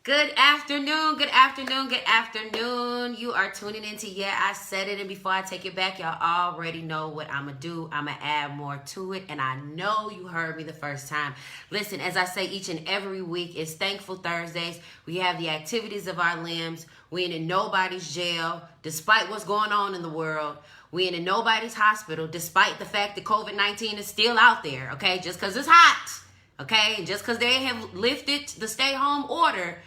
Good afternoon, good afternoon, good afternoon. You are tuning into Yeah, I Said It. And before I take it back, y'all already know what I'm going to do. I'm going to add more to it. And I know you heard me the first time. Listen, as I say each and every week, it's Thankful Thursdays. We have the activities of our limbs. We ain't in nobody's jail, despite what's going on in the world. We ain't in nobody's hospital, despite the fact that COVID-19 is still out there, okay? Just because it's hot, okay? And just because they have lifted the stay-home order,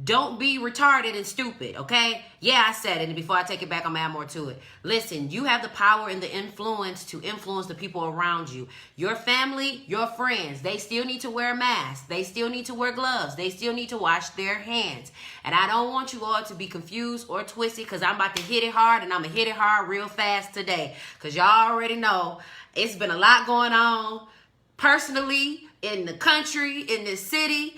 don't be retarded and stupid, okay? Yeah, I said it, and before I take it back, I'm gonna add more to it. Listen, you have the power and the influence to influence the people around you. Your family, your friends, they still need to wear a mask. They still need to wear gloves. They still need to wash their hands. And I don't want you all to be confused or twisted, because I'm about to hit it hard, and I'm gonna hit it hard real fast today. Because y'all already know it's been a lot going on personally, in the country, in this city,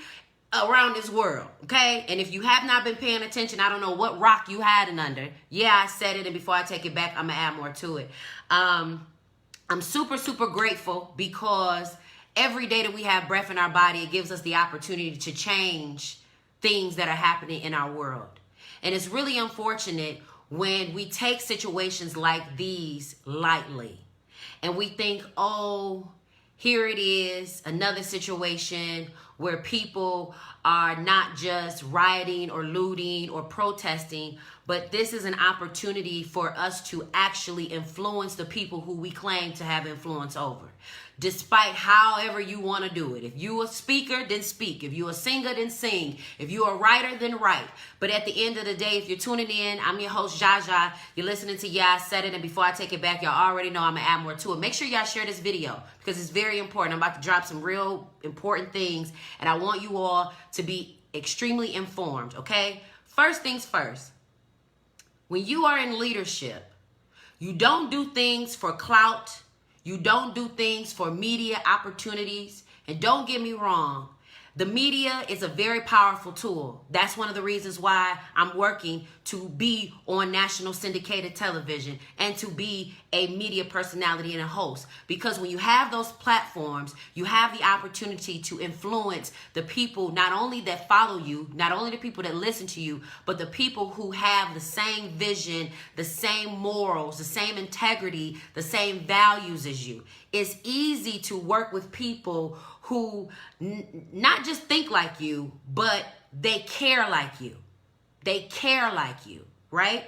around this world, okay? And if you have not been paying attention, I don't know what rock you hiding under. Yeah, I said it, and before I take it back, I'm gonna add more to it. I'm super, super grateful because every day that we have breath in our body, it gives us the opportunity to change things that are happening in our world. And it's really unfortunate when we take situations like these lightly and we think, oh, here it is, another situation where people are not just rioting or looting or protesting, but this is an opportunity for us to actually influence the people who we claim to have influence over. Despite however you want to do it. If you a speaker, then speak. If you a singer, then sing. If you a writer, then write. But at the end of the day, if you're tuning in, I'm your host, Zsa Zsa. You're listening to Yeah, I Said It. And before I take it back, y'all already know I'm going to add more to it. Make sure y'all share this video because it's very important. I'm about to drop some real important things, and I want you all to be extremely informed, okay? First things first. When you are in leadership, you don't do things for clout. You don't do things for media opportunities. And don't get me wrong, the media is a very powerful tool. That's one of the reasons why I'm working to be on national syndicated television and to be a media personality and a host. Because when you have those platforms, you have the opportunity to influence the people, not only that follow you, not only the people that listen to you, but the people who have the same vision, the same morals, the same integrity, the same values as you. It's easy to work with people who not just think like you, but they care like you. They care like you, right?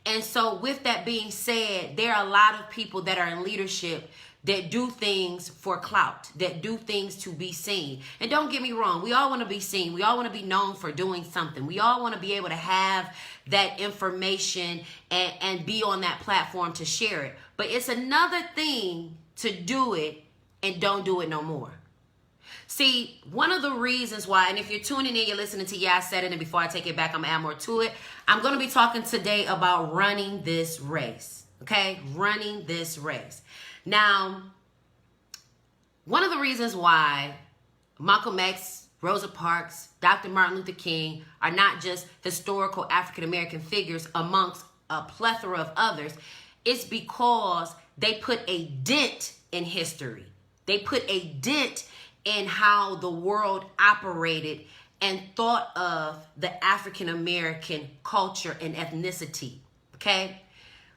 And so with that being said, there are a lot of people that are in leadership that do things for clout, that do things to be seen. And don't get me wrong, we all want to be seen. We all want to be known for doing something. We all want to be able to have that information and be on that platform to share it. But it's another thing to do it and don't do it no more. See, one of the reasons why, and if you're tuning in, you're listening to Yeah, I Said It, and before I take it back, I'm going to add more to it. I'm going to be talking today about running this race, okay? Running this race. Now, one of the reasons why Malcolm X, Rosa Parks, Dr. Martin Luther King are not just historical African-American figures amongst a plethora of others is because they put a dent in history. They put a dent in how the world operated and thought of the African-American culture and ethnicity, okay?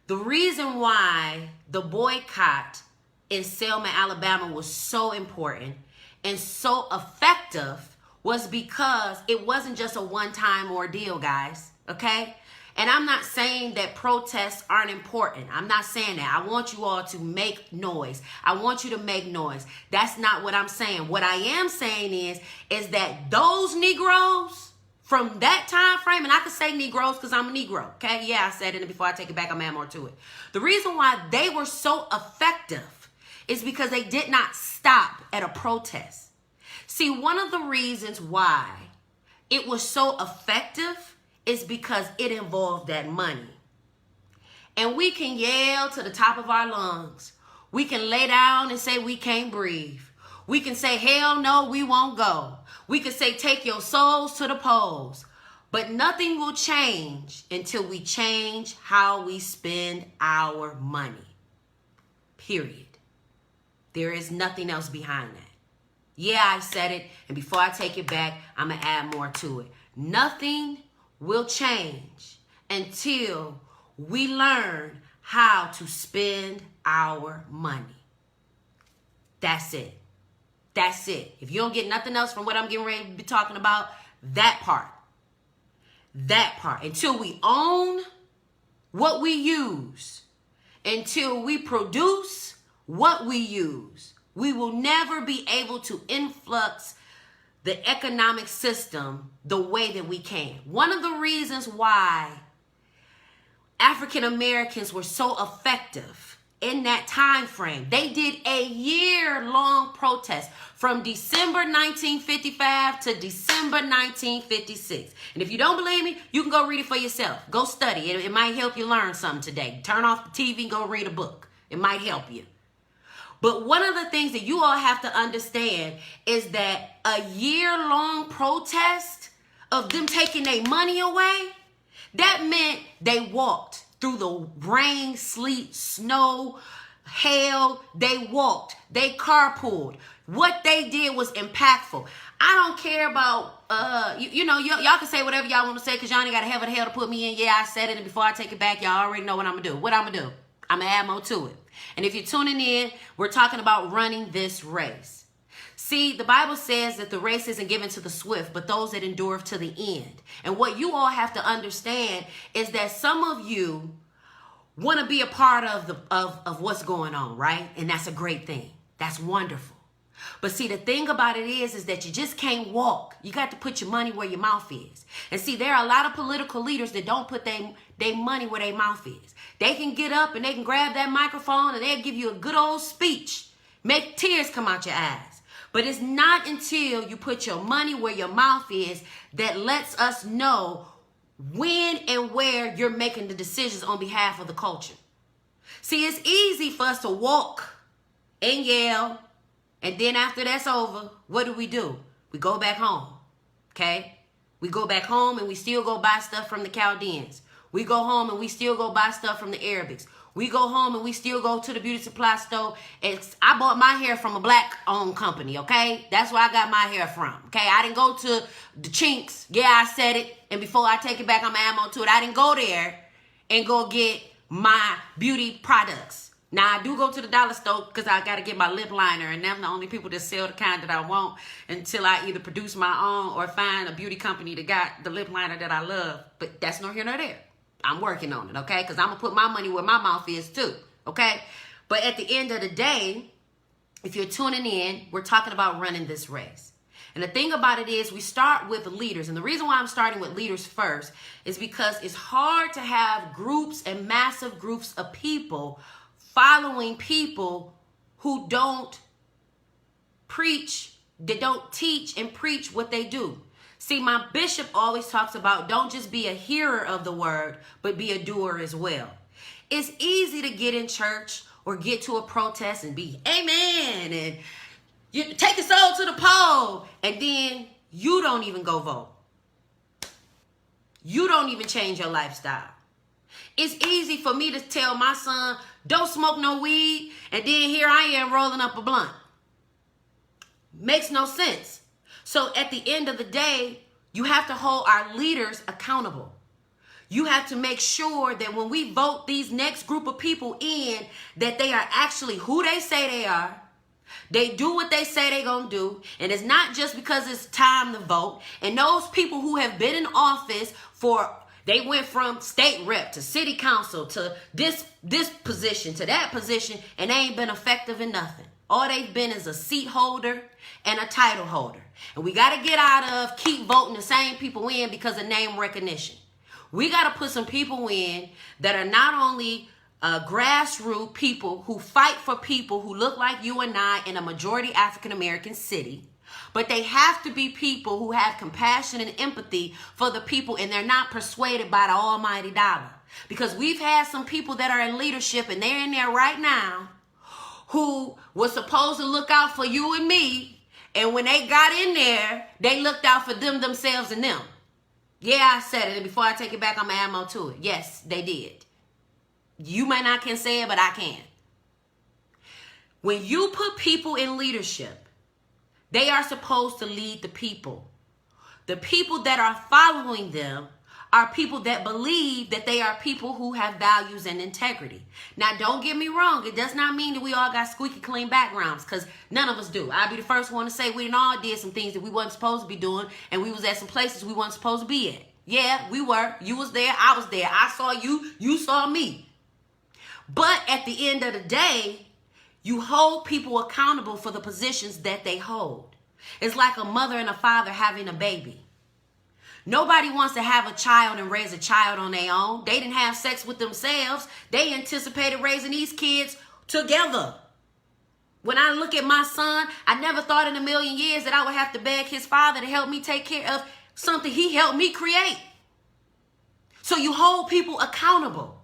The reason why the boycott in Selma, Alabama was so important and so effective was because it wasn't just a one-time ordeal, guys, okay? And I'm not saying that protests aren't important. I'm not saying that. I want you all to make noise. I want you to make noise. That's not what I'm saying. What I am saying is that those Negroes from that time frame, and I can say Negroes because I'm a Negro, okay? Yeah, I said it, and before I take it back, I'm going to add more to it. The reason why they were so effective is because they did not stop at a protest. See, one of the reasons why it was so effective is because it involved that money. And we can yell to the top of our lungs. We can lay down and say we can't breathe. We can say, hell no, we won't go. We can say, take your souls to the polls. But nothing will change until we change how we spend our money. Period. There is nothing else behind that. Yeah, I said it. And before I take it back, I'm going to add more to it. nothing will change until we learn how to spend our money. That's it. That's it. If you don't get nothing else from what I'm getting ready to be talking about, that part. That part. Until we own what we use, until we produce what we use, we will never be able to influx the economic system the way that we can. One of the reasons why African Americans were so effective in that time frame, they did a year-long protest from December 1955 to December 1956. And if you don't believe me, you can go read it for yourself. Go study. It might help you learn something today. Turn off the TV and go read a book. It might help you. But one of the things that you all have to understand is that a year-long protest of them taking their money away, that meant they walked through the rain, sleet, snow, hail. They walked. They carpooled. What they did was impactful. I don't care about, y'all can say whatever y'all want to say because y'all ain't got a heaven to hell to put me in. Yeah, I said it, and before I take it back, y'all already know what I'm going to do. What I'm going to do? I'm going to add more to it. And if you're tuning in, we're talking about running this race. See, the Bible says that the race isn't given to the swift, but those that endure to the end. And what you all have to understand is that some of you want to be a part of what's going on, right? And that's a great thing. That's wonderful. But see, the thing about it is that you just can't walk. You got to put your money where your mouth is. And see, there are a lot of political leaders that don't put their money where their mouth is. They can get up and they can grab that microphone and they'll give you a good old speech. Make tears come out your eyes. But it's not until you put your money where your mouth is that lets us know when and where you're making the decisions on behalf of the culture. See, it's easy for us to walk and yell, and then after that's over, what do? We go back home, okay? We go back home and we still go buy stuff from the Chaldeans. We go home and we still go buy stuff from the Arabics. We go home and we still go to the beauty supply store. I bought my hair from a black-owned company, okay? That's where I got my hair from, okay? I didn't go to the Chinks. Yeah, I said it. And before I take it back, I'm going to add more to it. I didn't go there and go get my beauty products. Now, I do go to the dollar store because I got to get my lip liner. And them the only people that sell the kind that I want until I either produce my own or find a beauty company that got the lip liner that I love. But that's nor here nor there. I'm working on it, okay? Because I'm going to put my money where my mouth is too, okay? But at the end of the day, if you're tuning in, we're talking about running this race. And the thing about it is we start with leaders. And the reason why I'm starting with leaders first is because it's hard to have groups and massive groups of people following people who don't preach, they don't teach and preach what they do. See, my bishop always talks about don't just be a hearer of the word, but be a doer as well. It's easy to get in church or get to a protest and be amen and you take your soul to the poll and then you don't even go vote. You don't even change your lifestyle. It's easy for me to tell my son, don't smoke no weed, and then here I am rolling up a blunt. Makes no sense. So at the end of the day, you have to hold our leaders accountable. You have to make sure that when we vote these next group of people in, that they are actually who they say they are. They do what they say they're going to do. And it's not just because it's time to vote. And those people who have been in office they went from state rep to city council to this position to that position, and they ain't been effective in nothing. All they've been is a seat holder and a title holder. And we got to get out of keep voting the same people in because of name recognition. We got to put some people in that are not only grassroots people who fight for people who look like you and I in a majority African American city, but they have to be people who have compassion and empathy for the people, and they're not persuaded by the almighty dollar. Because we've had some people that are in leadership, and they're in there right now, who was supposed to look out for you and me, and when they got in there, they looked out for themselves and them. Yeah, I said it, and before I take it back, I'm going to add more to it. Yes, they did. You may not can say it, but I can. When you put people in leadership, they are supposed to lead the people. The people that are following them are people that believe that they are people who have values and integrity. Now, don't get me wrong. It does not mean that we all got squeaky clean backgrounds, because none of us do. I'll be the first one to say we all did some things that we wasn't supposed to be doing, and we was at some places we wasn't supposed to be at. Yeah, we were. You was there. I was there. I saw you. You saw me. But at the end of the day, you hold people accountable for the positions that they hold. It's like a mother and a father having a baby. Nobody wants to have a child and raise a child on their own. They didn't have sex with themselves. They anticipated raising these kids together. When I look at my son, I never thought in a million years that I would have to beg his father to help me take care of something he helped me create. So you hold people accountable.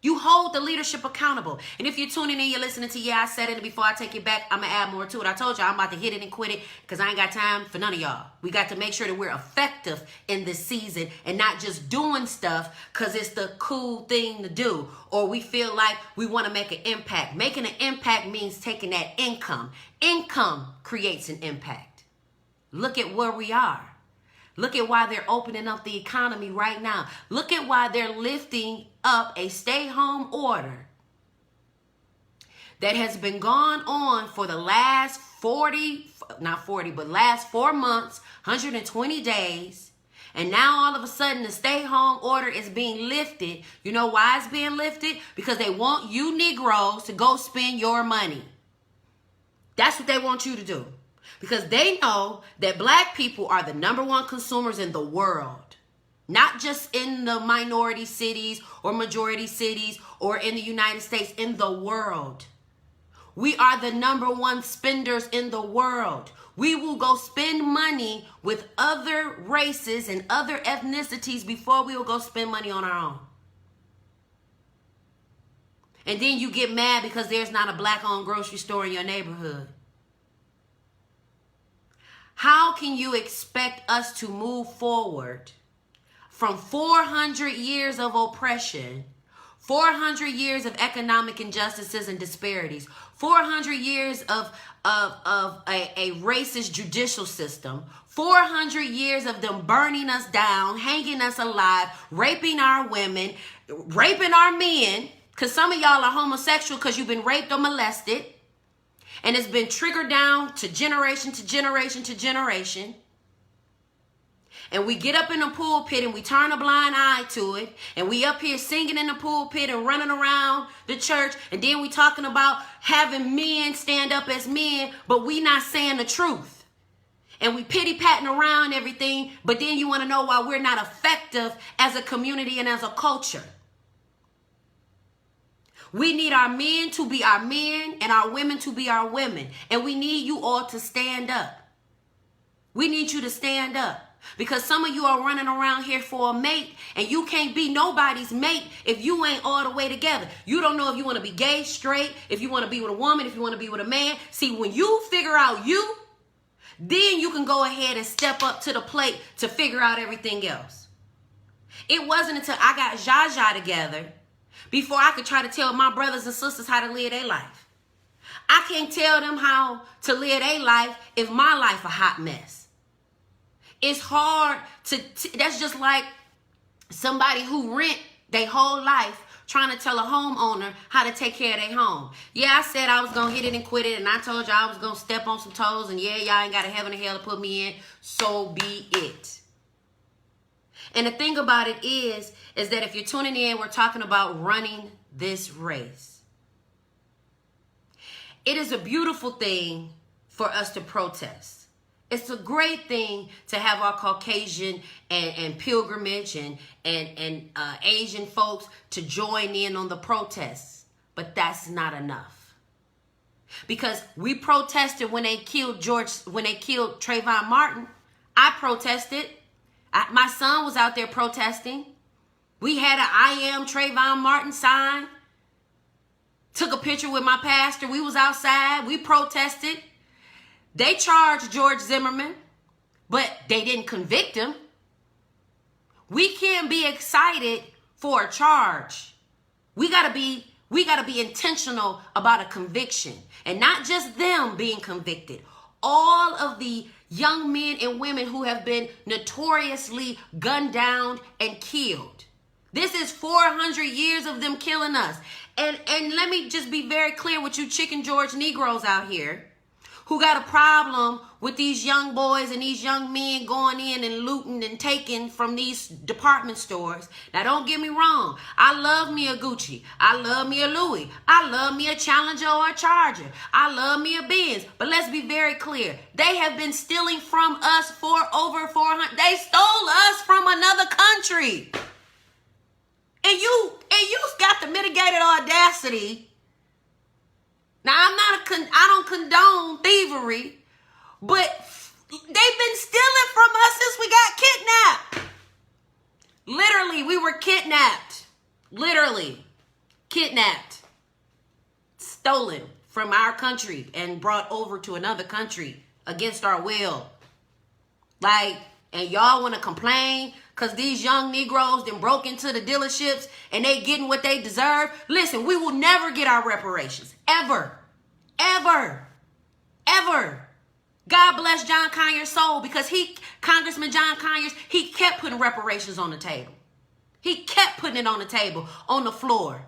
You hold the leadership accountable. And if you're tuning in, you're listening to I Said It, and before I take it back, I'm going to add more to it. I told y'all I'm about to hit it and quit it because I ain't got time for none of y'all. We got to make sure that we're effective in this season and not just doing stuff because it's the cool thing to do, or we feel like we want to make an impact. Making an impact means taking that income. Income creates an impact. Look at where we are. Look at why they're opening up the economy right now. Look at why they're lifting up a stay-home order that has been gone on for the last last 4 months, 120 days. And now all of a sudden the stay-home order is being lifted. You know why it's being lifted? Because they want you Negroes to go spend your money. That's what they want you to do. Because they know that black people are the #1 consumers in the world. Not just in the minority cities or majority cities or in the United States, in the world. We are the #1 spenders in the world. We will go spend money with other races and other ethnicities before we will go spend money on our own. And then you get mad because there's not a black-owned grocery store in your neighborhood. How can you expect us to move forward from 400 years of oppression, 400 years of economic injustices and disparities, 400 years of a racist judicial system, 400 years of them burning us down, hanging us alive, raping our women, raping our men, because some of y'all are homosexual because you've been raped or molested. And it's been triggered down to generation to generation to generation. And we get up in the pulpit and we turn a blind eye to it. And we up here singing in the pulpit and running around the church. And then we talking about having men stand up as men, but we not saying the truth. And we pity-patting around everything. But then you want to know why we're not effective as a community and as a culture. We need our men to be our men and our women to be our women. And we need you all to stand up. We need you to stand up. Because some of you are running around here for a mate, and you can't be nobody's mate if you ain't all the way together. You don't know if you want to be gay, straight, if you want to be with a woman, if you want to be with a man. See, when you figure out you, then you can go ahead and step up to the plate to figure out everything else. It wasn't until I got Zsa Zsa together before I could try to tell my brothers and sisters how to live their life. I can't tell them how to live their life if my life a hot mess. It's hard to that's just like somebody who rent their whole life trying to tell a homeowner how to take care of their home. Yeah, I said I was going to hit it and quit it, and I told y'all I was going to step on some toes, and yeah, y'all ain't got a heaven or hell to put me in, so be it. And the thing about it is that if you're tuning in, we're talking about running this race. It is a beautiful thing for us to protest. It's a great thing to have our Caucasian and pilgrimage and Asian folks to join in on the protests. But that's not enough. Because we protested when they killed Trayvon Martin. I protested. My son was out there protesting. We had an I am Trayvon Martin sign. Took a picture with my pastor. We was outside. We protested. They charged George Zimmerman, but they didn't convict him. We can't be excited for a charge. We gotta be intentional about a conviction, and not just them being convicted. All of the young men and women who have been notoriously gunned down and killed. This is 400 years of them killing us. And let me just be very clear with you Chicken George Negroes out here who got a problem with these young boys and these young men going in and looting and taking from these department stores. Now, don't get me wrong. I love me a Gucci. I love me a Louis. I love me a Challenger or a Charger. I love me a Benz. But let's be very clear. They have been stealing from us for over 400. They stole us from another country. And you got the mitigated audacity. Now, I don't condone thievery, but they've been stealing from us since we got kidnapped. Literally, we were kidnapped. Literally, kidnapped. Stolen from our country and brought over to another country against our will. Like, and y'all want to complain because these young Negroes then broke into the dealerships and they getting what they deserve. Listen, we will never get our reparations. Ever. Ever. Ever. God bless John Conyers' soul because Congressman John Conyers, he kept putting reparations on the table. He kept putting it on the table, on the floor.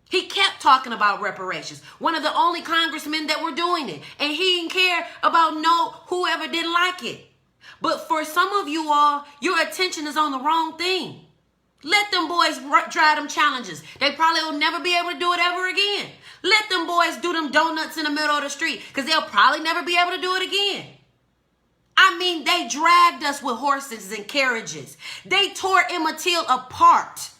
He kept talking about reparations. One of the only congressmen that were doing it. And he didn't care about whoever didn't like it. But for some of you all, your attention is on the wrong thing. Let them boys try them challenges. They probably will never be able to do it ever again. Let them boys do them donuts in the middle of the street because they'll probably never be able to do it again. I mean, they dragged us with horses and carriages. They tore Emmett Till apart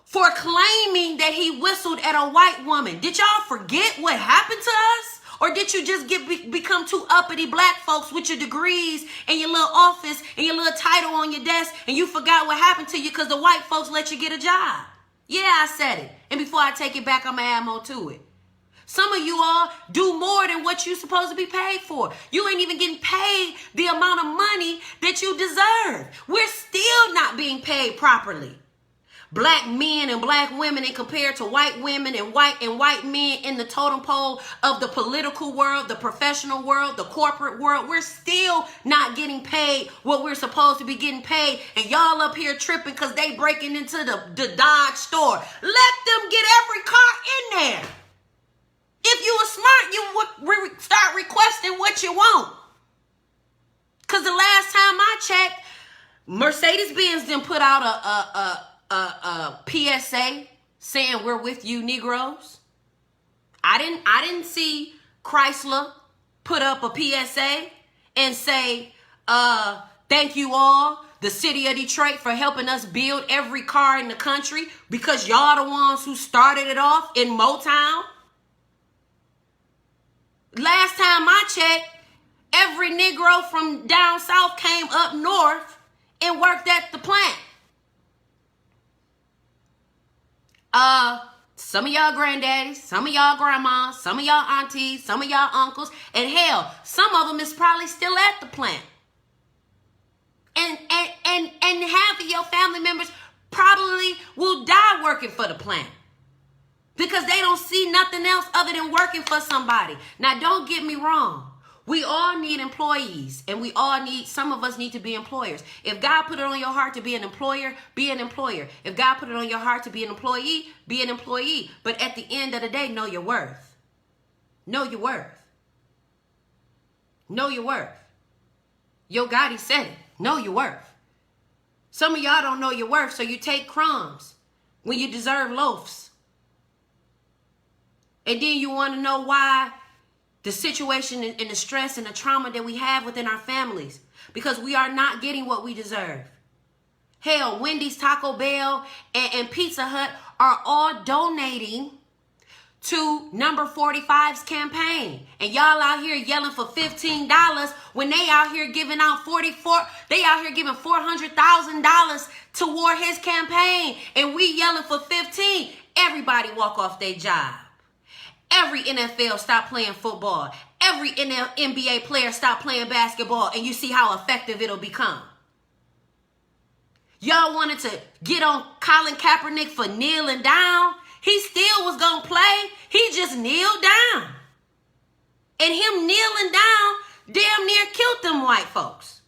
for claiming that he whistled at a white woman. Did y'all forget what happened to us? Or did you just become two uppity black folks with your degrees and your little office and your little title on your desk and you forgot what happened to you because the white folks let you get a job? Yeah, I said it. And before I take it back, I'm going to add more to it. Some of you all do more than what you're supposed to be paid for. You ain't even getting paid the amount of money that you deserve. We're still not being paid properly. Black men and black women and compared to white women and white men in the totem pole of the political world, the professional world, the corporate world, we're still not getting paid what we're supposed to be getting paid. And y'all up here tripping because they breaking into the Dodge store. Let them get every car in there. If you were smart, you would start requesting what you want. Because the last time I checked, Mercedes-Benz didn't put out a PSA saying we're with you Negroes. I didn't see Chrysler put up a PSA and say, thank you all, the city of Detroit, for helping us build every car in the country because y'all the ones who started it off in Motown. Last time I checked, every Negro from down south came up north and worked at the plant. Some of y'all granddaddies, some of y'all grandmas, some of y'all aunties, some of y'all uncles, and hell, some of them is probably still at the plant. And half of your family members probably will die working for the plant because they don't see nothing else other than working for somebody. Now, don't get me wrong. We all need employees, and some of us need to be employers. If God put it on your heart to be an employer, be an employer. If God put it on your heart to be an employee, be an employee. But at the end of the day, know your worth. Know your worth. Know your worth. Yo Gotti said it. Know your worth. Some of y'all don't know your worth, so you take crumbs when you deserve loaves. And then you want to know why the situation and the stress and the trauma that we have within our families, because we are not getting what we deserve. Hell, Wendy's, Taco Bell, and Pizza Hut are all donating to Number 45's campaign. And y'all out here yelling for $15 when they out here giving out $400,000 toward his campaign. And we yelling for 15. Everybody walk off their job. Every NFL stop playing football. Every NBA player stop playing basketball, and you see how effective it'll become. Y'all wanted to get on Colin Kaepernick for kneeling down. He still was going to play. He just kneeled down. And him kneeling down damn near killed them white folks.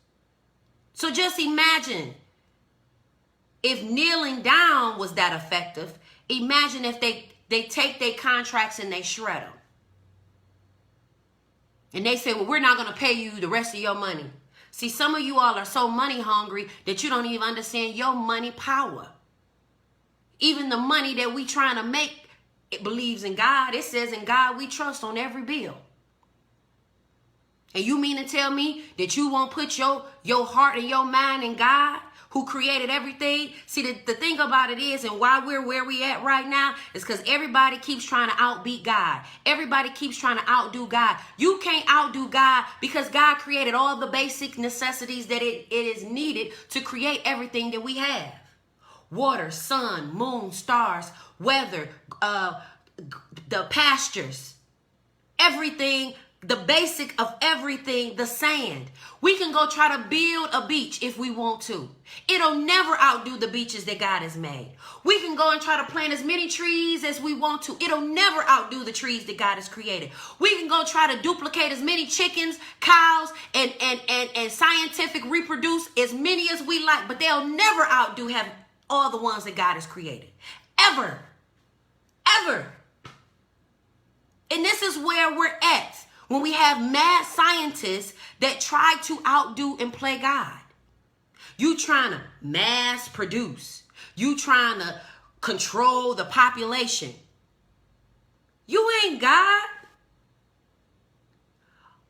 So just imagine if kneeling down was that effective. Imagine if they take their contracts and they shred them. And they say, well, we're not going to pay you the rest of your money. See, some of you all are so money hungry that you don't even understand your money power. Even the money that we trying to make, it believes in God. It says in God we trust on every bill. And you mean to tell me that you won't put your heart and your mind in God, who created everything? See, the thing about it is, and why we're where we at right now, is because everybody keeps trying to outbeat God. Everybody keeps trying to outdo God. You can't outdo God because God created all the basic necessities that it is needed to create everything that we have. Water, sun, moon, stars, weather, the pastures, everything. The basic of everything, the sand. We can go try to build a beach if we want to. It'll never outdo the beaches that God has made. We can go and try to plant as many trees as we want to. It'll never outdo the trees that God has created. We can go try to duplicate as many chickens, cows, and scientific reproduce as many as we like, but they'll never outdo have all the ones that God has created. Ever. Ever. And this is where we're at. When we have mad scientists that try to outdo and play God. You trying to mass produce. You trying to control the population. You ain't God.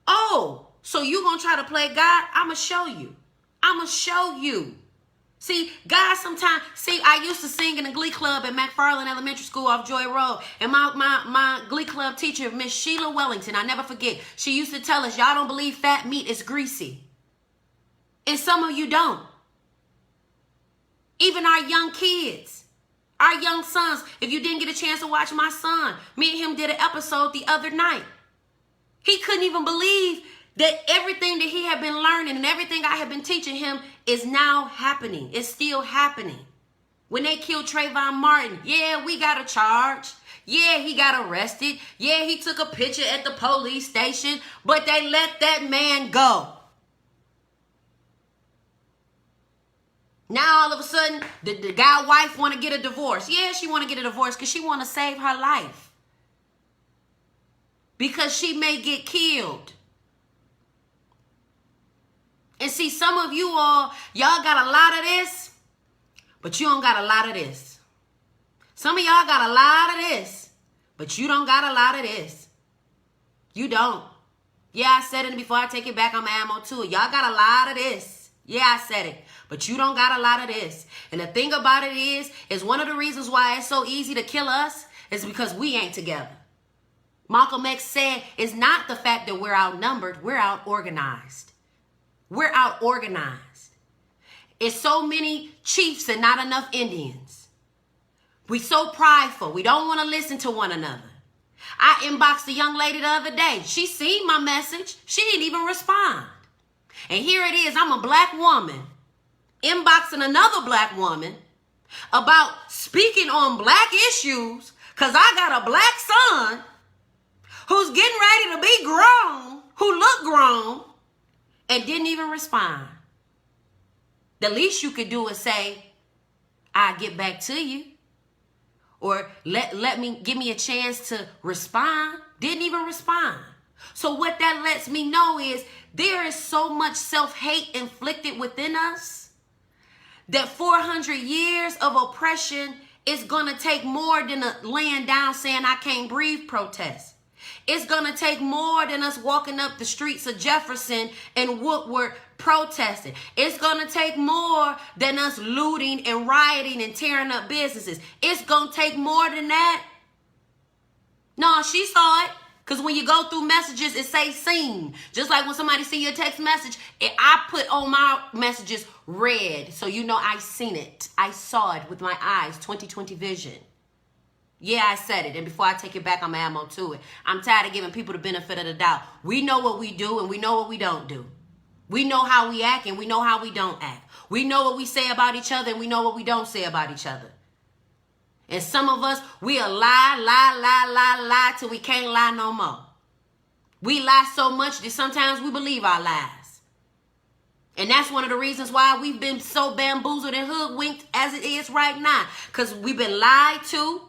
Oh, so you gonna try to play God? I'ma show you. I'ma show you. See, God sometimes, I used to sing in a glee club at McFarland Elementary School off Joy Road. And my glee club teacher, Miss Sheila Wellington, I never forget, she used to tell us, y'all don't believe fat meat is greasy. And some of you don't. Even our young kids, our young sons. If you didn't get a chance to watch my son, me and him did an episode the other night. He couldn't even believe that everything that he had been learning and everything I had been teaching him is now happening. It's still happening. When they killed Trayvon Martin, yeah, we got a charge. Yeah, he got arrested. Yeah, he took a picture at the police station, but they let that man go. Now all of a sudden, the guy's wife want to get a divorce. Yeah, she want to get a divorce because she want to save her life. Because she may get killed. And see, some of you all, y'all got a lot of this, but you don't got a lot of this. Some of y'all got a lot of this, but you don't got a lot of this. You don't. Yeah, I said it before I take it back. I'm ammo to it. Y'all got a lot of this. Yeah, I said it, but you don't got a lot of this. And the thing about it is one of the reasons why it's so easy to kill us is because we ain't together. Malcolm X said it's not the fact that we're outnumbered, we're out organized. We're out organized. It's so many chiefs and not enough Indians. We so prideful. We don't want to listen to one another. I inboxed a young lady the other day. She seen my message. She didn't even respond. And here it is. I'm a black woman inboxing another black woman about speaking on black issues because I got a black son who's getting ready to be grown, who look grown, and didn't even respond. The least you could do is say, I'll get back to you. Or give me a chance to respond. Didn't even respond. So what that lets me know is there is so much self-hate inflicted within us that 400 years of oppression is going to take more than a laying down saying I can't breathe protest. It's going to take more than us walking up the streets of Jefferson and Woodward protesting. It's going to take more than us looting and rioting and tearing up businesses. It's going to take more than that. No, she saw it. Because when you go through messages, it say seen. Just like when somebody see your text message, I put on my messages read. So you know I seen it. I saw it with my eyes, 20/20 vision. Yeah, I said it. And before I take it back, I'm ammo to it. I'm tired of giving people the benefit of the doubt. We know what we do and we know what we don't do. We know how we act and we know how we don't act. We know what we say about each other and we know what we don't say about each other. And some of us, we'll lie till we can't lie no more. We lie so much that sometimes we believe our lies. And that's one of the reasons why we've been so bamboozled and hoodwinked as it is right now. Because we've been lied to.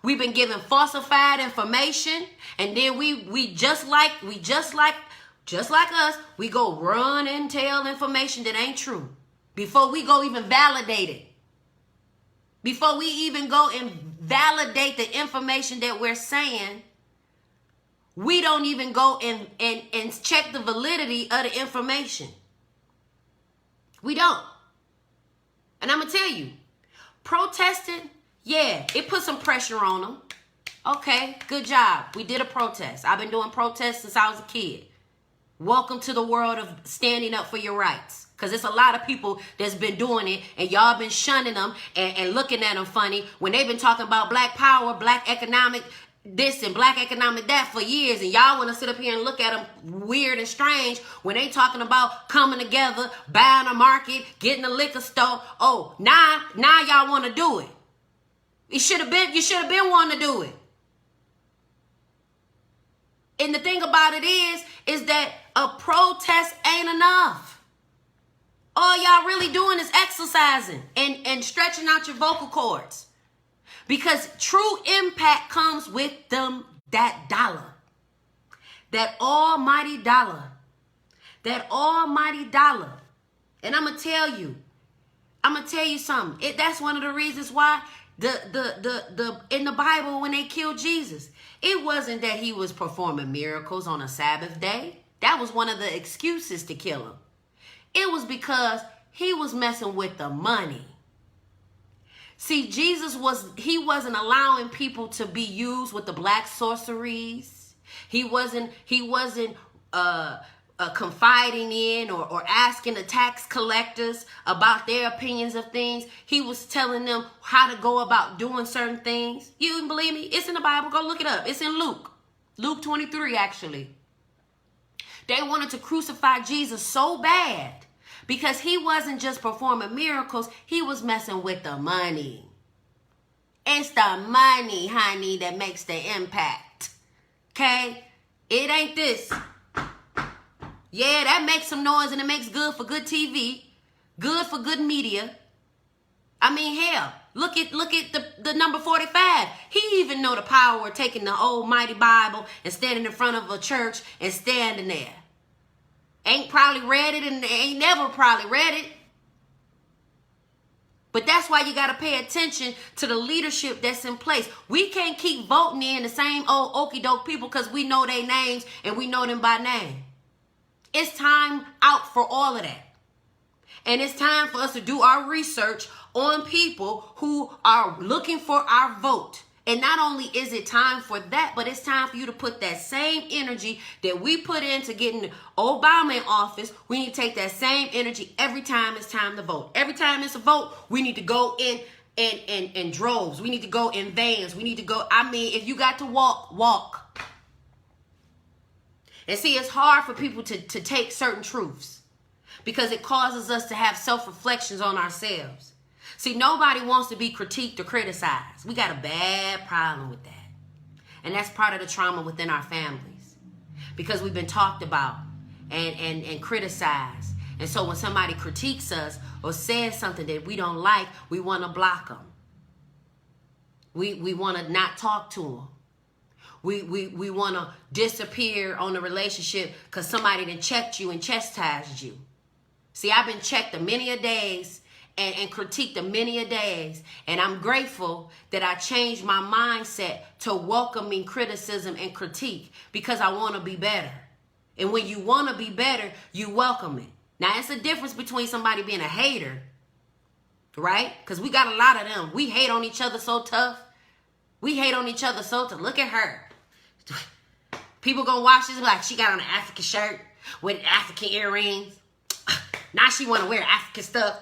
We've been given falsified information. And then we just like us, we go run and tell information that ain't true. Before we go even validate it. Before we even go and validate the information that we're saying, we don't even go and check the validity of the information. We don't. And I'm going to tell you, protesting, yeah, it put some pressure on them. Okay, good job. We did a protest. I've been doing protests since I was a kid. Welcome to the world of standing up for your rights. Because there's a lot of people that's been doing it, and y'all been shunning them and looking at them funny when they've been talking about black power, black economic this and black economic that for years, and y'all want to sit up here and look at them weird and strange when they talking about coming together, buying a market, getting a liquor store. Oh, now y'all want to do it. You should have been wanting to do it. And the thing about it is that a protest ain't enough. All y'all really doing is exercising and stretching out your vocal cords. Because true impact comes with that dollar. That almighty dollar. That almighty dollar. And I'm going to tell you something. That's one of the reasons why in the Bible when they killed Jesus, it wasn't that he was performing miracles on a Sabbath day. That was one of the excuses to kill him. It was because he was messing with the money. See, Jesus wasn't allowing people to be used with the black sorceries. He wasn't confiding in or asking the tax collectors about their opinions of things. He was telling them how to go about doing certain things. You can believe me? It's in the Bible. Go look it up. It's in Luke 23, actually. They wanted to crucify Jesus so bad because he wasn't just performing miracles. He was messing with the money. It's the money, honey, that makes the impact. Okay? It ain't this. Yeah, that makes some noise and it makes good for good TV. Good for good media. I mean, hell, look at the number 45. He even know the power of taking the almighty Bible and standing in front of a church and standing there. Ain't probably read it and ain't never probably read it. But that's why you got to pay attention to the leadership that's in place. We can't keep voting in the same old okie doke people because we know their names and we know them by name. It's time out for all of that. And it's time for us to do our research on people who are looking for our vote. And not only is it time for that, but it's time for you to put that same energy that we put into getting Obama in office. We need to take that same energy every time it's time to vote. Every time it's a vote, we need to go in droves. We need to go in vans. We need to go, if you got to walk. And see, it's hard for people to take certain truths because it causes us to have self-reflections on ourselves. See, nobody wants to be critiqued or criticized. We got a bad problem with that. And that's part of the trauma within our families. Because we've been talked about and criticized. And so when somebody critiques us or says something that we don't like, we want to block them. We want to not talk to them. We want to disappear on the relationship because somebody done checked you and chastised you. See, I've been checked a many a days and critiqued a many a days. And I'm grateful that I changed my mindset to welcoming criticism and critique because I want to be better. And when you want to be better, you welcome it. Now, it's a difference between somebody being a hater, right? Because we got a lot of them. We hate on each other so tough. We hate on each other so tough. Look at her. People gonna watch this like she got on an African shirt with African earrings. Now she want to wear African stuff.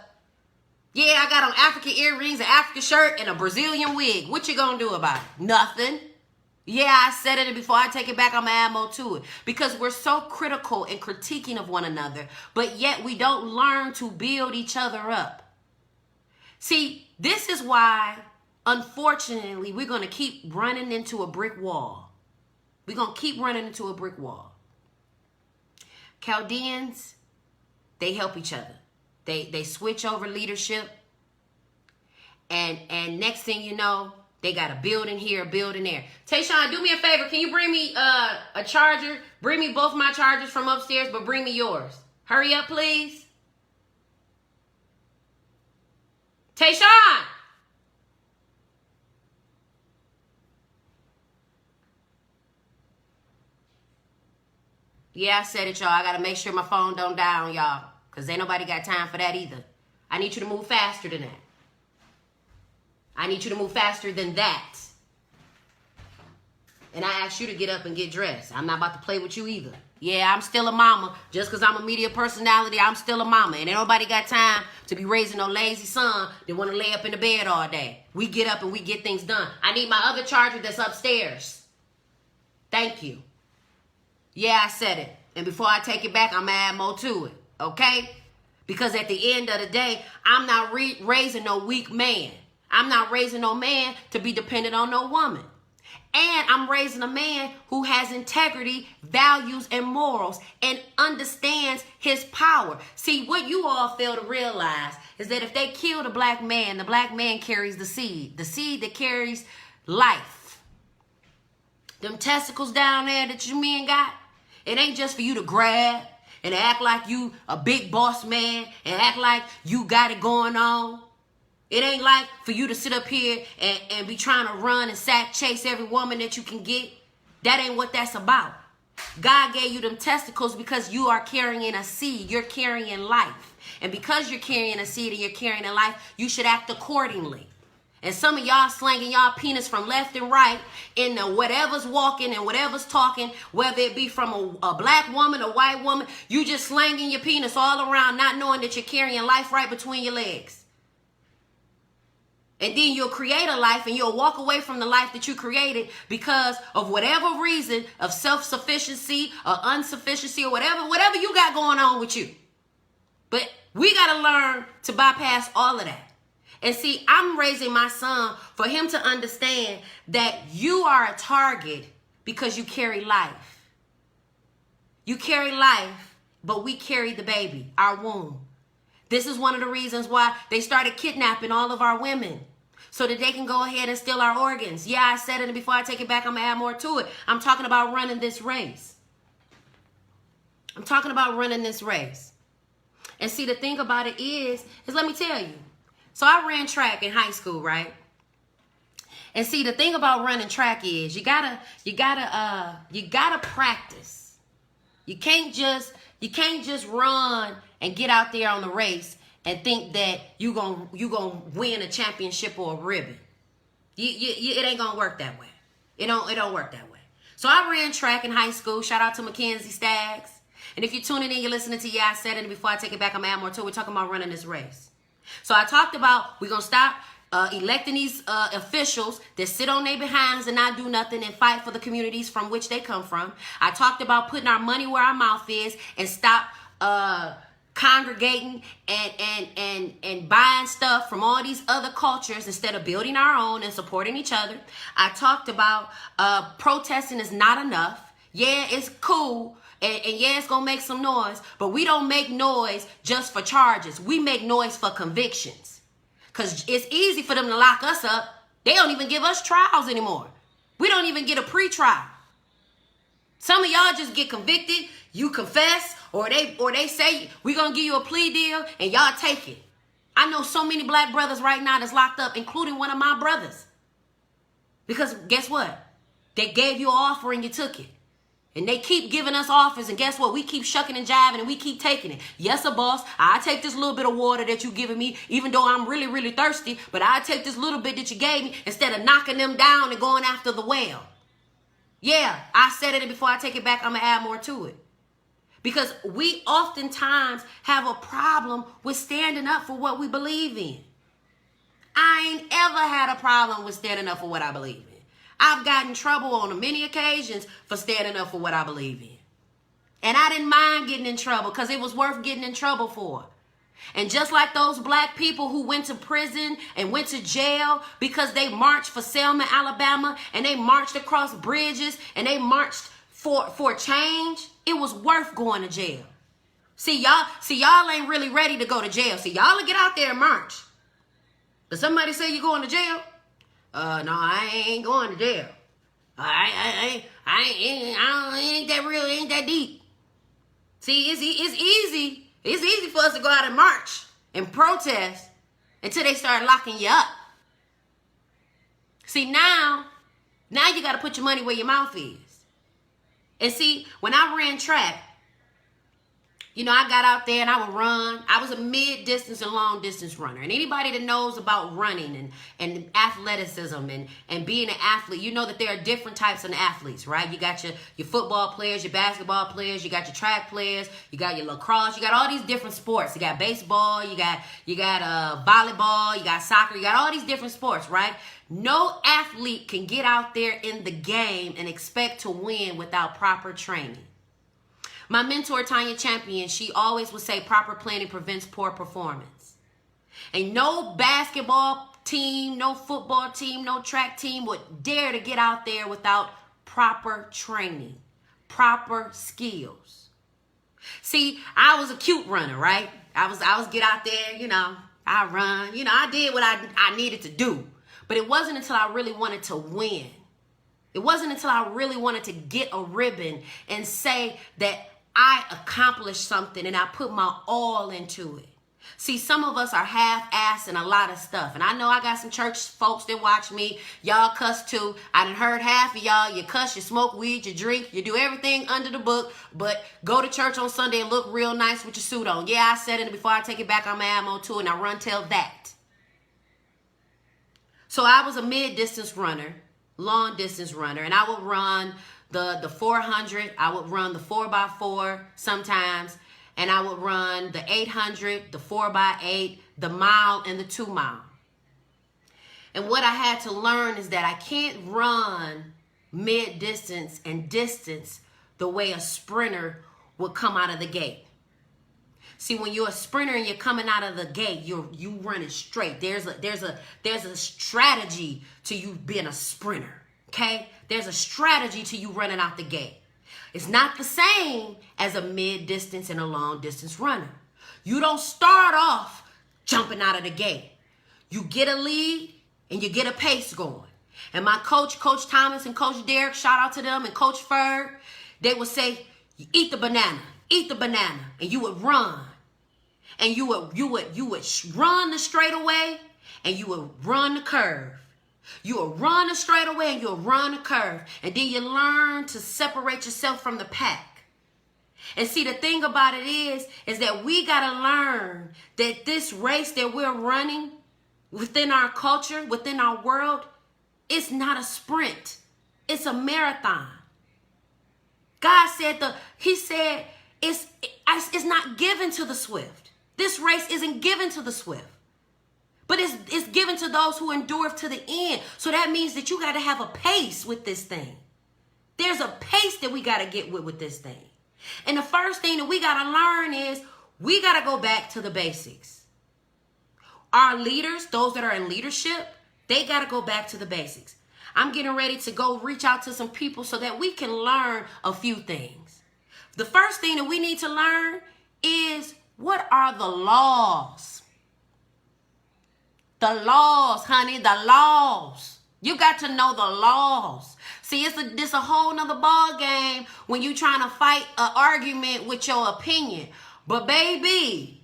Yeah, I got on African earrings, an African shirt, and a Brazilian wig. What you gonna do about it? Nothing. Yeah, I said it, and before I take it back, I'm gonna add more to it. Because we're so critical and critiquing of one another, but yet we don't learn to build each other up. See, this is why, unfortunately, we're gonna keep running into a brick wall. We're going to keep running into a brick wall. Chaldeans, they help each other. They switch over leadership. And next thing you know, they got a building here, a building there. Tayshawn, do me a favor. Can you bring me a charger? Bring me both my chargers from upstairs, but bring me yours. Hurry up, please. Tayshawn! Yeah, I said it, y'all. I got to make sure my phone don't die on y'all. Because ain't nobody got time for that either. I need you to move faster than that. I need you to move faster than that. And I asked you to get up and get dressed. I'm not about to play with you either. Yeah, I'm still a mama. Just because I'm a media personality, I'm still a mama. And ain't nobody got time to be raising no lazy son that want to lay up in the bed all day. We get up and we get things done. I need my other charger that's upstairs. Thank you. Yeah, I said it. And before I take it back, I'm going to add more to it. Okay? Because at the end of the day, I'm not raising no weak man. I'm not raising no man to be dependent on no woman. And I'm raising a man who has integrity, values, and morals and understands his power. See, what you all fail to realize is that if they kill the black man carries the seed that carries life. Them testicles down there that you men got, it ain't just for you to grab and act like you a big boss man and act like you got it going on. It ain't like for you to sit up here and be trying to run and sack chase every woman that you can get. That ain't what that's about. God gave you them testicles because you are carrying a seed. You're carrying life. And because you're carrying a seed and you're carrying a life, you should act accordingly. And some of y'all slanging y'all penis from left and right in the whatever's walking and whatever's talking, whether it be from a black woman, a white woman, you just slanging your penis all around, not knowing that you're carrying life right between your legs. And then you'll create a life and you'll walk away from the life that you created because of whatever reason of self-sufficiency or insufficiency or whatever you got going on with you. But we got to learn to bypass all of that. And see, I'm raising my son for him to understand that you are a target because you carry life. You carry life, but we carry the baby, our womb. This is one of the reasons why they started kidnapping all of our women so that they can go ahead and steal our organs. Yeah, I said it, and before I take it back, I'm going to add more to it. I'm talking about running this race. I'm talking about running this race. And see, the thing about it is let me tell you. So I ran track in high school, right? And see, the thing about running track is you gotta practice. You can't just run and get out there on the race and think that you gonna win a championship or a ribbon. It ain't gonna work that way. It don't work that way. So I ran track in high school. Shout out to Mackenzie Staggs. And if you're tuning in, you're listening to I Said It, and before I take it back, I'm gonna add more to it. We're talking about running this race. So I talked about we're gonna stop electing these officials that sit on their behinds and not do nothing and fight for the communities from which they come from. I talked about putting our money where our mouth is and stop congregating and buying stuff from all these other cultures instead of building our own and supporting each other. I talked about protesting is not enough. Yeah, it's cool. And yeah, it's going to make some noise, but we don't make noise just for charges. We make noise for convictions. Because it's easy for them to lock us up. They don't even give us trials anymore. We don't even get a pre-trial. Some of y'all just get convicted, you confess, or they say, we're going to give you a plea deal, and y'all take it. I know so many black brothers right now that's locked up, including one of my brothers. Because guess what? They gave you an offer and you took it. And they keep giving us offers, and guess what? We keep shucking and jiving, and we keep taking it. Yes, sir, boss, I take this little bit of water that you giving me, even though I'm really, really thirsty, but I take this little bit that you gave me instead of knocking them down and going after the well. Yeah, I said it, and before I take it back, I'm going to add more to it. Because we oftentimes have a problem with standing up for what we believe in. I ain't ever had a problem with standing up for what I believe in. I've gotten in trouble on many occasions for standing up for what I believe in. And I didn't mind getting in trouble because it was worth getting in trouble for. And just like those black people who went to prison and went to jail because they marched for Selma, Alabama, and they marched across bridges and they marched for change, it was worth going to jail. See, y'all ain't really ready to go to jail. See, y'all will get out there and march. But somebody say you're going to jail? No, I ain't going to jail. I ain't that real, ain't that deep. See, it's easy. It's easy for us to go out and march and protest until they start locking you up. See, now you got to put your money where your mouth is. And see, when I ran track, you know, I got out there and I would run. I was a mid-distance and long-distance runner. And anybody that knows about running and athleticism and being an athlete, you know that there are different types of athletes, right? You got your football players, your basketball players, you got your track players, you got your lacrosse, you got all these different sports. You got baseball, you got volleyball, you got soccer, you got all these different sports, right? No athlete can get out there in the game and expect to win without proper training. My mentor, Tanya Champion, she always would say proper planning prevents poor performance. And no basketball team, no football team, no track team would dare to get out there without proper training, proper skills. See, I was a cute runner, right? I was get out there, you know, I run, you know, I did what I needed to do. But it wasn't until I really wanted to win. It wasn't until I really wanted to get a ribbon and say that I accomplished something and I put my all into it. See, some of us are half-assed in a lot of stuff. And I know I got some church folks that watch me. Y'all cuss too. I done heard half of y'all. You cuss, you smoke weed, you drink, you do everything under the book. But go to church on Sunday and look real nice with your suit on. Yeah, I said it before I take it back on my ammo too. And I run till that. So I was a mid-distance runner, long-distance runner. And I would run the 400, I would run the 4x4 sometimes, and I would run the 800, the 4x8, the mile, and the 2 mile. And what I had to learn is that I can't run mid-distance and distance the way a sprinter would come out of the gate. See, when you're a sprinter and you're coming out of the gate, you running straight. There's a strategy to you being a sprinter. Okay? There's a strategy to you running out the gate. It's not the same as a mid-distance and a long-distance runner. You don't start off jumping out of the gate. You get a lead and you get a pace going. And my coach, Coach Thomas and Coach Derek, shout out to them, and Coach Ferg, they would say, eat the banana, and you would run. And you would run the straightaway and you would run the curve. You will run the straightaway and you'll run the curve. And then you learn to separate yourself from the pack. And see, the thing about it is that we got to learn that this race that we're running within our culture, within our world, it's not a sprint. It's a marathon. God said, he said, it's not given to the swift. This race isn't given to the swift. But it's given to those who endure to the end. So that means that you got to have a pace with this thing. There's a pace that we got to get with this thing. And the first thing that we got to learn is we got to go back to the basics. Our leaders, those that are in leadership, they got to go back to the basics. I'm getting ready to go reach out to some people so that we can learn a few things. The first thing that we need to learn is, what are the laws? The laws, honey, the laws. You got to know the laws. See, it's a whole nother ball game when you trying to fight an argument with your opinion. But baby,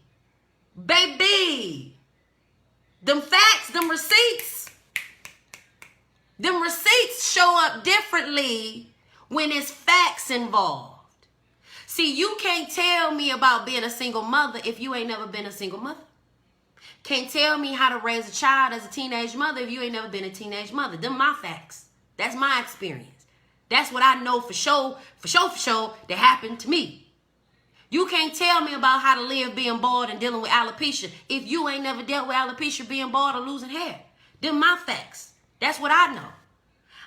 them facts, them receipts show up differently when it's facts involved. See, you can't tell me about being a single mother if you ain't never been a single mother. Can't tell me how to raise a child as a teenage mother if you ain't never been a teenage mother. Them my facts. That's my experience. That's what I know for sure that happened to me. You can't tell me about how to live being bald and dealing with alopecia if you ain't never dealt with alopecia, being bald or losing hair. Them my facts. That's what I know.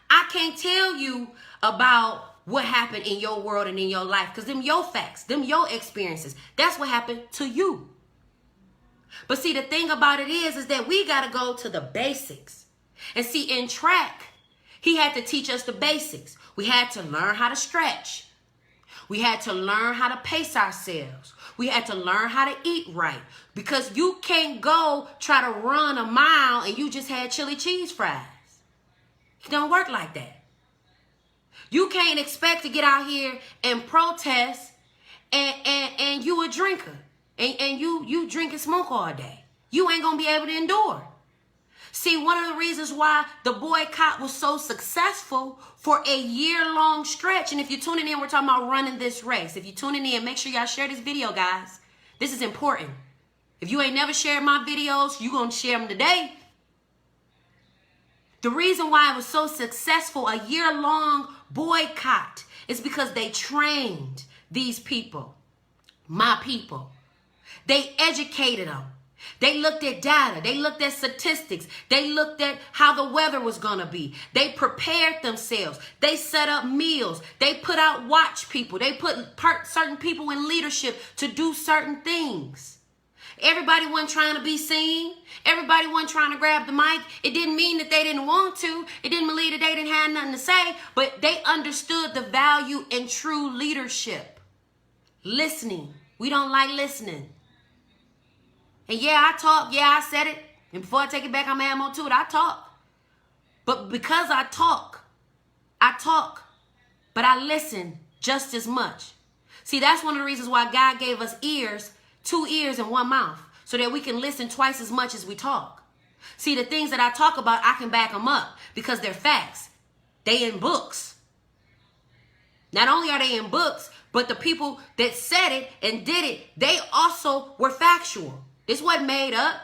I can't tell you about what happened in your world and in your life because them your facts, them your experiences. That's what happened to you. But see, the thing about it is that we got to go to the basics. And see, in track, he had to teach us the basics. We had to learn how to stretch. We had to learn how to pace ourselves. We had to learn how to eat right. Because you can't go try to run a mile and you just had chili cheese fries. It don't work like that. You can't expect to get out here and protest and you a drinker. And you drink and smoke all day. You ain't going to be able to endure. See, one of the reasons why the boycott was so successful for a year-long stretch, and if you're tuning in, we're talking about running this race. If you're tuning in, make sure y'all share this video, guys. This is important. If you ain't never shared my videos, you're going to share them today. The reason why it was so successful, a year-long boycott, is because they trained these people, my people. They educated them. They looked at data. They looked at statistics. They looked at how the weather was going to be. They prepared themselves. They set up meals. They put out watch people. They put certain people in leadership to do certain things. Everybody wasn't trying to be seen. Everybody wasn't trying to grab the mic. It didn't mean that they didn't want to. It didn't mean that they didn't have nothing to say. But they understood the value in true leadership. Listening. We don't like listening. And yeah, I talk. Yeah, I said it. And before I take it back, I'm adding more to it. I talk. But because I talk, but I listen just as much. See, that's one of the reasons why God gave us ears, 2 ears and 1 mouth, so that we can listen twice as much as we talk. See, the things that I talk about, I can back them up because they're facts. They in books. Not only are they in books, but the people that said it and did it, they also were factual. This wasn't made up.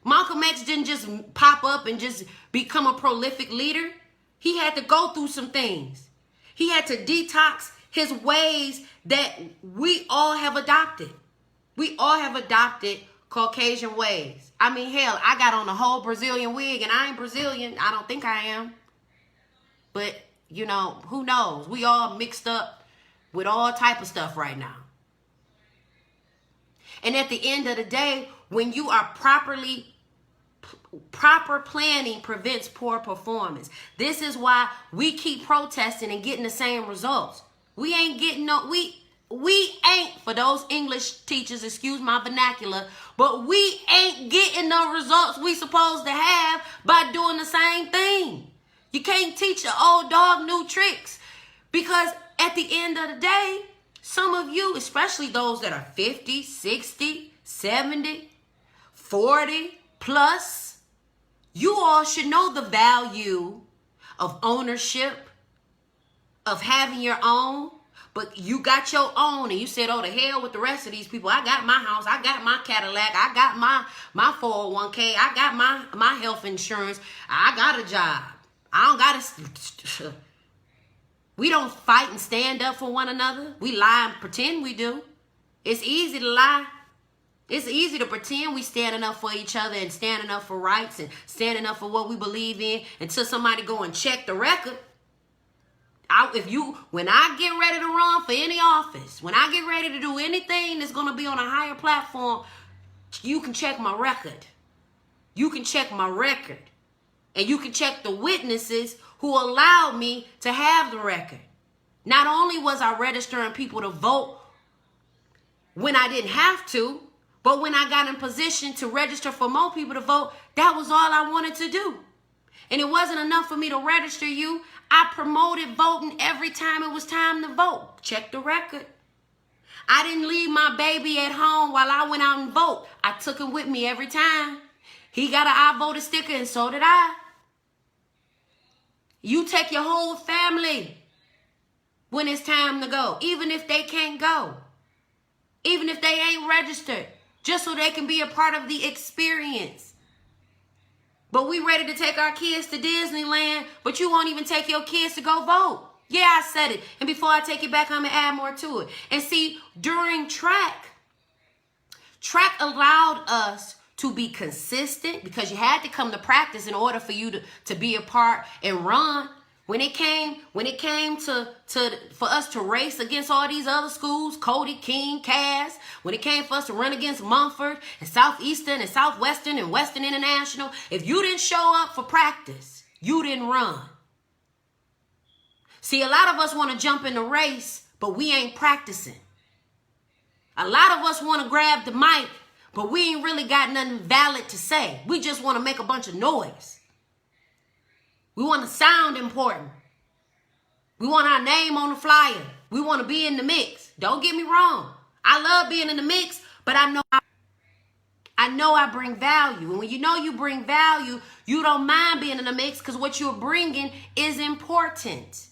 Malcolm X didn't just pop up and just become a prolific leader. He had to go through some things. He had to detox his ways that we all have adopted. We all have adopted Caucasian ways. I mean, hell, I got on the whole Brazilian wig and I ain't Brazilian. I don't think I am. But, you know, who knows? We all mixed up with all type of stuff right now. And at the end of the day, when you are proper planning prevents poor performance. This is why we keep protesting and getting the same results. We ain't getting no, we ain't, for those English teachers, excuse my vernacular, but we ain't getting the results we supposed to have by doing the same thing. You can't teach an old dog new tricks, because at the end of the day, some of you, especially those that are 50, 60, 70, 40 plus, you all should know the value of ownership, of having your own. But you got your own and you said, oh, the hell with the rest of these people. I got my house. I got my Cadillac. I got my 401k. I got my health insurance. I got a job. I don't got to... We don't fight and stand up for one another. We lie and pretend we do. It's easy to lie. It's easy to pretend we standing up for each other and standing up for rights and standing up for what we believe in until somebody go and check the record. When I get ready to run for any office, when I get ready to do anything that's going to be on a higher platform, you can check my record. You can check my record. And you can check the witnesses who allowed me to have the record. Not only was I registering people to vote when I didn't have to, but when I got in position to register for more people to vote, that was all I wanted to do. And it wasn't enough for me to register you. I promoted voting every time it was time to vote. Check the record. I didn't leave my baby at home while I went out and vote. I took him with me every time. He got an I voted sticker and so did I. You take your whole family when it's time to go, even if they can't go, even if they ain't registered, just so they can be a part of the experience. But we ready to take our kids to Disneyland, but you won't even take your kids to go vote. Yeah, I said it. And before I take it back, I'm going to add more to it. And see, during track allowed us to be consistent, because you had to come to practice in order for you to be a part and run. When it came to for us to race against all these other schools, Cody, King, Cass, when it came for us to run against Mumford and Southeastern and Southwestern and Western International, if you didn't show up for practice, you didn't run. See, a lot of us want to jump in the race, but we ain't practicing. A lot of us want to grab the mic, but we ain't really got nothing valid to say. We just want to make a bunch of noise. We want to sound important. We want our name on the flyer. We want to be in the mix. Don't get me wrong. I love being in the mix, but I know I bring value. And when you know you bring value, you don't mind being in the mix because what you're bringing is important.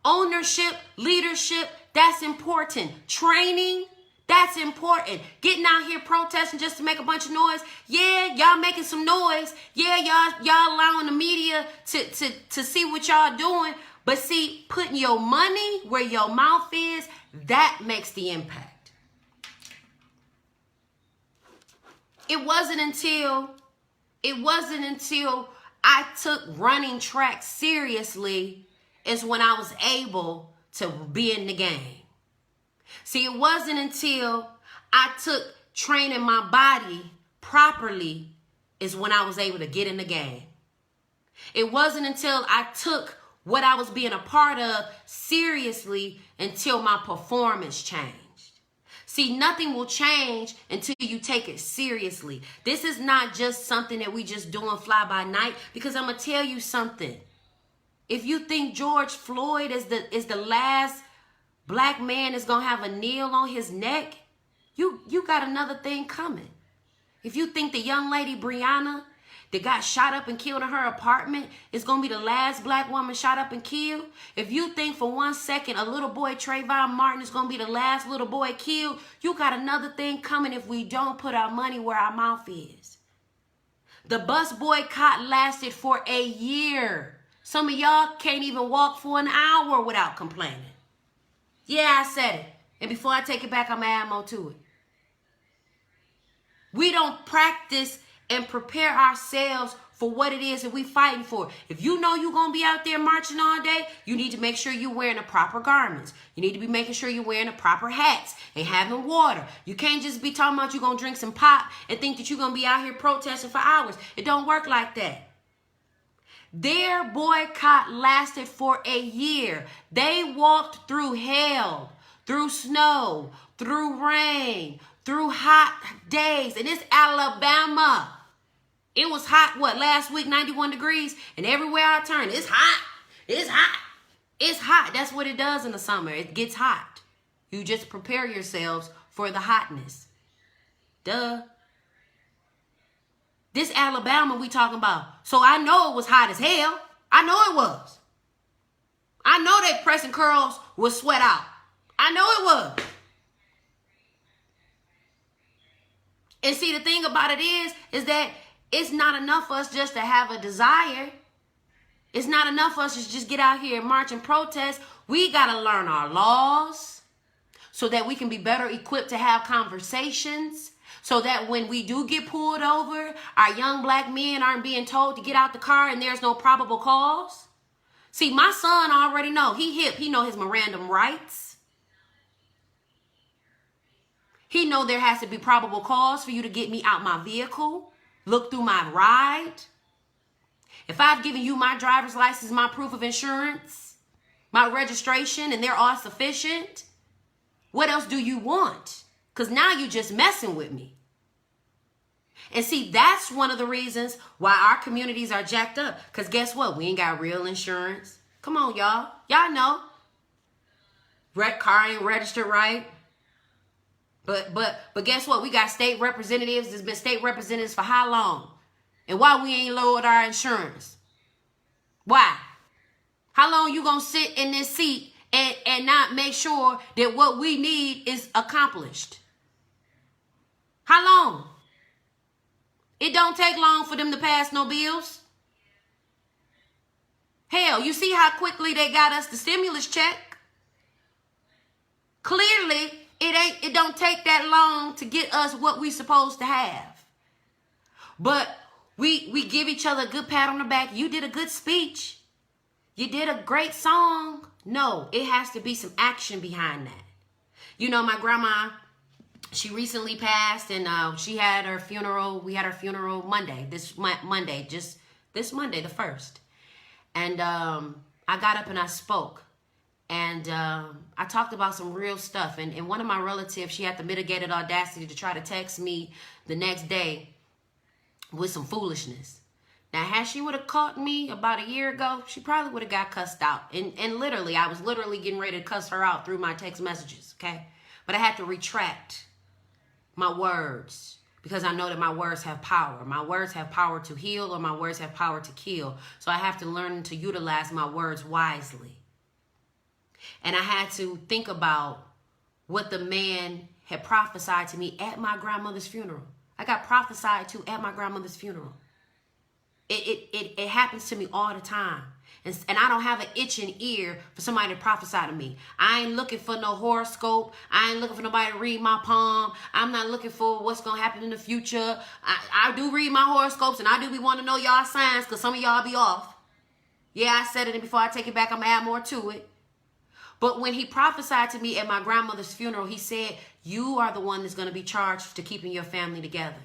Ownership, leadership, that's important. Training, that's important. Getting out here protesting just to make a bunch of noise. Yeah, y'all making some noise. Yeah, y'all allowing the media to see what y'all doing. But see, putting your money where your mouth is, that makes the impact. It wasn't until I took running track seriously is when I was able to be in the game. See, it wasn't until I took training my body properly is when I was able to get in the game. It wasn't until I took what I was being a part of seriously until my performance changed. See, nothing will change until you take it seriously. This is not just something that we just doing fly by night, because I'm going to tell you something. If you think George Floyd is the last black man is going to have a nail on his neck, you got another thing coming. If you think the young lady Breonna that got shot up and killed in her apartment is going to be the last black woman shot up and killed, if you think for 1 second a little boy Trayvon Martin is going to be the last little boy killed, you got another thing coming if we don't put our money where our mouth is. The bus boycott lasted for a year. Some of y'all can't even walk for an hour without complaining. Yeah, I said it. And before I take it back, I'm going to add more to it. We don't practice and prepare ourselves for what it is that we fighting for. If you know you're going to be out there marching all day, you need to make sure you're wearing the proper garments. You need to be making sure you're wearing the proper hats and having water. You can't just be talking about you're going to drink some pop and think that you're going to be out here protesting for hours. It don't work like that. Their boycott lasted for a year. They walked through hell, through snow, through rain, through hot days. And it's Alabama. It was hot, last week, 91 degrees. And everywhere I turn, it's hot. It's hot. It's hot. That's what it does in the summer. It gets hot. You just prepare yourselves for the hotness. Duh. This Alabama we talking about. So I know it was hot as hell. I know it was. I know they pressing curls would sweat out. I know it was. And see, the thing about it is that it's not enough for us just to have a desire. It's not enough for us to just get out here and march and protest. We got to learn our laws so that we can be better equipped to have conversations. So that when we do get pulled over, our young black men aren't being told to get out the car and there's no probable cause. See, my son already know. He hip. He know his Miranda rights. He know there has to be probable cause for you to get me out my vehicle. Look through my ride. If I've given you my driver's license, my proof of insurance, my registration, and they're all sufficient, what else do you want? Because now you're just messing with me. And see, that's one of the reasons why our communities are jacked up. Because guess what? We ain't got real insurance. Come on, y'all. Y'all know. Car ain't registered right. But guess what? We got state representatives. There's been state representatives for how long? And why we ain't lowered our insurance? Why? How long you gonna sit in this seat and not make sure that what we need is accomplished? How long? It don't take long for them to pass no bills. Hell, you see how quickly they got us the stimulus check? Clearly, it don't take that long to get us what we supposed to have. But we give each other a good pat on the back. You did a good speech. You did a great song. No, it has to be some action behind that. You know, my grandma, she recently passed, and she had her funeral. We had her funeral Monday, this Monday, just this Monday, the 1st. And I got up and I spoke. And I talked about some real stuff. And one of my relatives, she had the mitigated audacity to try to text me the next day with some foolishness. Now, had she would have caught me about a year ago, she probably would have got cussed out. And literally, I was literally getting ready to cuss her out through my text messages, okay? But I had to retract my words because I know that my words have power. My words have power to heal, or my words have power to kill. So I have to learn to utilize my words wisely. And I had to think about what the man had prophesied to me at my grandmother's funeral. I got prophesied to at my grandmother's funeral. It happens to me all the time. And I don't have an itching ear for somebody to prophesy to me. I ain't looking for no horoscope. I ain't looking for nobody to read my palm. I'm not looking for what's going to happen in the future. I do read my horoscopes, and I do be wanting to know y'all signs because some of y'all be off. Yeah, I said it, and before I take it back, I'm going to add more to it. But when he prophesied to me at my grandmother's funeral, he said, you are the one that's going to be charged to keeping your family together.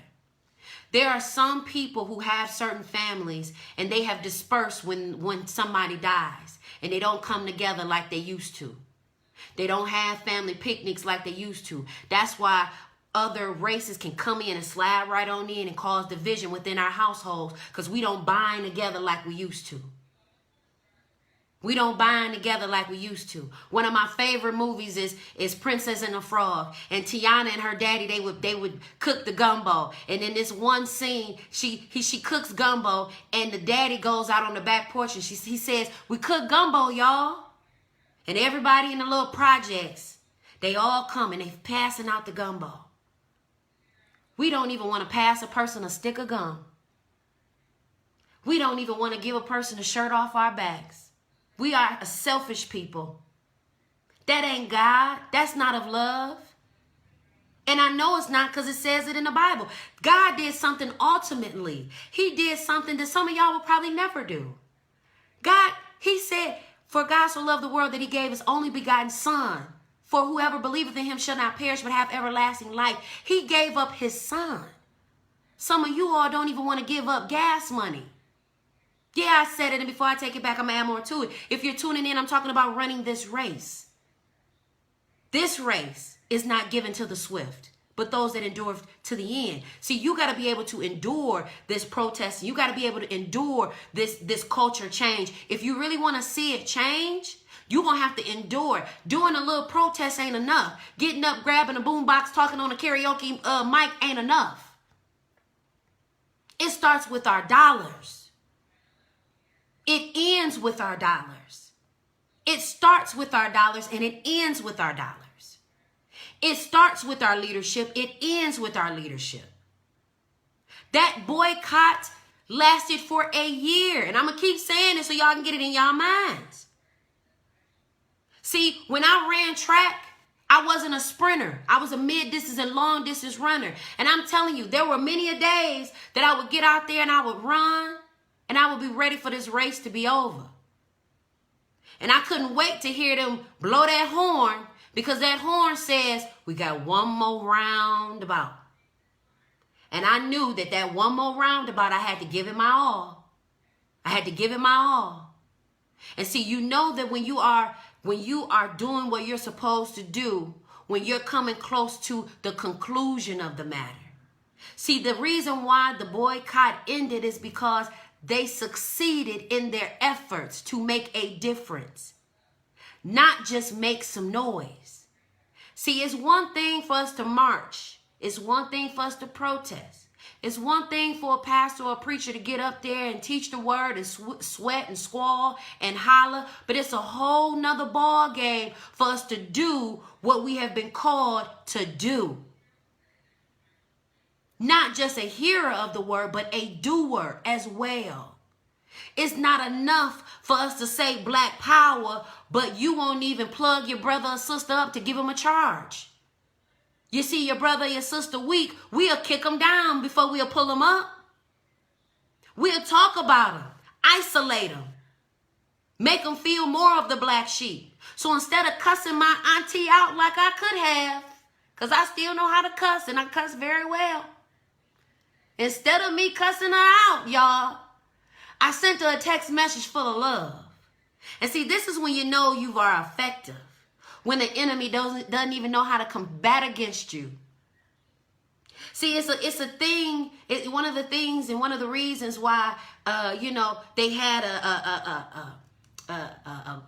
There are some people who have certain families and they have dispersed when somebody dies, and they don't come together like they used to. They don't have family picnics like they used to. That's why other races can come in and slide right on in and cause division within our households, because we don't bind together like we used to. We don't bind together like we used to. One of my favorite movies is Princess and the Frog. And Tiana and her daddy, they would cook the gumbo. And in this one scene, she cooks gumbo, and the daddy goes out on the back porch and he says, we cook gumbo, y'all. And everybody in the little projects, they all come and they passing out the gumbo. We don't even want to pass a person a stick of gum. We don't even want to give a person a shirt off our backs. We are a selfish people. That ain't God. That's not of love. And I know it's not, because it says it in the Bible. God did something ultimately. He did something that some of y'all will probably never do. God, he said, for God so loved the world that he gave his only begotten son. For whoever believeth in him shall not perish but have everlasting life. He gave up his son. Some of you all don't even want to give up gas money. Yeah, I said it, and before I take it back, I'm going to add more to it. If you're tuning in, I'm talking about running this race. This race is not given to the swift, but those that endure to the end. See, you got to be able to endure this protest. You got to be able to endure this culture change. If you really want to see it change, you're going to have to endure. Doing a little protest ain't enough. Getting up, grabbing a boombox, talking on a karaoke mic ain't enough. It starts with our dollars. It ends with our dollars. It starts with our dollars and it ends with our dollars. It starts with our leadership. It ends with our leadership. That boycott lasted for a year. And I'm going to keep saying it so y'all can get it in y'all minds. See, when I ran track, I wasn't a sprinter. I was a mid-distance and long-distance runner. And I'm telling you, there were many a days that I would get out there and I would run. And I would be ready for this race to be over. And I couldn't wait to hear them blow that horn, because that horn says, we got one more roundabout. And I knew that one more roundabout, I had to give it my all. I had to give it my all. And see, you know that when you are doing what you're supposed to do, when you're coming close to the conclusion of the matter. See, the reason why the boycott ended is because they succeeded in their efforts to make a difference, not just make some noise. See, it's one thing for us to march. It's one thing for us to protest. It's one thing for a pastor or a preacher to get up there and teach the word and sweat and squall and holler. But it's a whole nother ball game for us to do what we have been called to do. Not just a hearer of the word, but a doer as well. It's not enough for us to say black power, but you won't even plug your brother or sister up to give them a charge. You see your brother or your sister weak, we'll kick them down before we'll pull them up. We'll talk about them, isolate them. Make them feel more of the black sheep. So instead of cussing my auntie out like I could have, because I still know how to cuss and I cuss very well. Instead of me cussing her out, y'all, I sent her a text message full of love. And see, this is when you know you are effective. When the enemy doesn't even know how to combat against you. See, it's a thing. One of the things and one of the reasons why, they had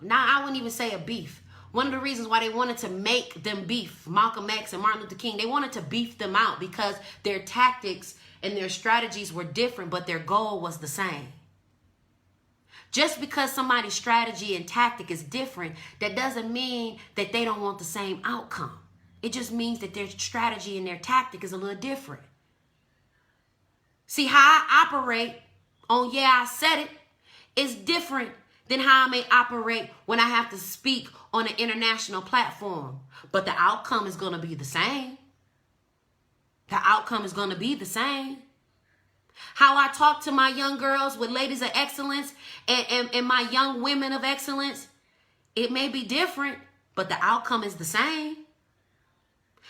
now I wouldn't even say a beef. One of the reasons why they wanted to make them beef, Malcolm X and Martin Luther King, they wanted to beef them out because their tactics and their strategies were different, but their goal was the same. Just because somebody's strategy and tactic is different, that doesn't mean that they don't want the same outcome. It just means that their strategy and their tactic is a little different. See, how I operate on I said it is different than how I may operate when I have to speak on an international platform. But the outcome is going to be the same. The outcome is going to be the same. How I talk to my young girls with ladies of excellence and my young women of excellence, it may be different, but the outcome is the same.